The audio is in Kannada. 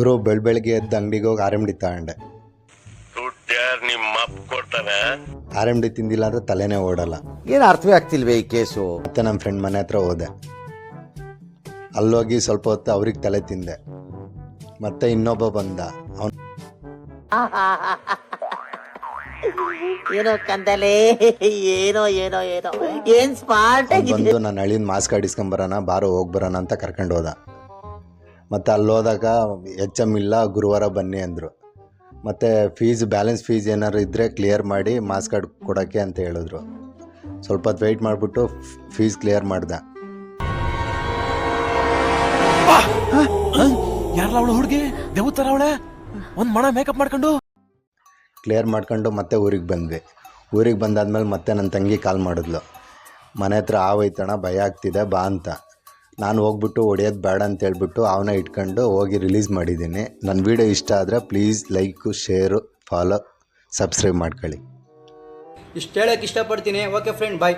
ಗುರು ಬೆಳಗ್ಗೆ ಎದ್ದು ಅಂಗಡಿಗೆ ಹೋಗಿ RMD ತಗೊಂಡೆ. RMD ತಿಂದಿಲ್ಲ ಅಂದರೆ ತಲೆನೇ ಓಡಲ್ಲ. ಏನು ಅರ್ಥವೇ ಆಗ್ತಿಲ್ವೇ ಈ ಕೇಸು? ಮತ್ತೆ ನಮ್ಮ ಫ್ರೆಂಡ್ ಮನೆ ಹತ್ರ ಹೋದೆ. ಅಲ್ಲೋಗಿ ಸ್ವಲ್ಪ ಹೊತ್ತು ಅವ್ರಿಗೆ ತಲೆ ತಿಂದೆ. ಮತ್ತೆ ಇನ್ನೊಬ್ಬ ಬಂದ. ಅವನು ಏನೋ ಕಂದಲೇ, ಏನೋ ಏನೋ ಏನೋ ಏನ್ ಸ್ಮಾರ್ಟ್ ಆಗಿದೆ. ಬಂದು ನನ್ನ ಹಳ್ಳಿನ ಮಾಸ್ಕ್ ಇಸ್ಕೊಂಬರೋಣ ಬಾರೋ ಹೋಗಿ ಬರೋಣ ಅಂತ ಕರ್ಕೊಂಡು ಹೋದ. ಮತ್ತು ಅಲ್ಲೋದಾಗ HM ಇಲ್ಲ, ಗುರುವಾರ ಬನ್ನಿ ಅಂದರು. ಮತ್ತು ಬ್ಯಾಲೆನ್ಸ್ ಫೀಸ್ ಏನಾದ್ರು ಇದ್ದರೆ ಕ್ಲಿಯರ್ ಮಾಡಿ ಮಾಸ್ಕ್ ಕಾರ್ಡ್ ಕೊಡೋಕ್ಕೆ ಅಂತ ಹೇಳಿದ್ರು. ಸ್ವಲ್ಪ ಹೊತ್ತು ವೆಯ್ಟ್ ಮಾಡಿಬಿಟ್ಟು ಫೀಸ್ ಕ್ಲಿಯರ್ ಮಾಡ್ದೆ. ಯಾರಲ್ಲ ಅವಳು ಹುಡುಗಿ ದೇವತರ ಅವಳೆ ಒಂದು ಮಣ ಮೇಕಪ್ ಮಾಡ್ಕೊಂಡು ಕ್ಲಿಯರ್ ಮಾಡ್ಕೊಂಡು ಮತ್ತೆ ಊರಿಗೆ ಬಂದ್ವಿ. ಊರಿಗೆ ಬಂದಾದ್ಮೇಲೆ ಮತ್ತೆ ನನ್ನ ತಂಗಿ ಕಾಲ್ ಮಾಡಿದ್ಲು. ಮನೆ ಹತ್ರ ಆವೈತಣ, ಭಯ ಆಗ್ತಿದೆ ಬಾ ಅಂತ. ನಾನು ಹೋಗ್ಬಿಟ್ಟು ಹೊಡೆಯೋದು ಬೇಡ ಅಂತ ಹೇಳ್ಬಿಟ್ಟು ಅವನ್ನ ಇಟ್ಕೊಂಡು ಹೋಗಿ ರಿಲೀಸ್ ಮಾಡಿದ್ದೀನಿ. ನನ್ನ ವೀಡಿಯೋ ಇಷ್ಟ ಆದರೆ please like, share, follow, subscribe ಮಾಡ್ಕೊಳ್ಳಿ. ಇಷ್ಟು ಹೇಳೋಕ್ಕೆ ಇಷ್ಟಪಡ್ತೀನಿ. ಓಕೆ ಫ್ರೆಂಡ್, ಬಾಯ್.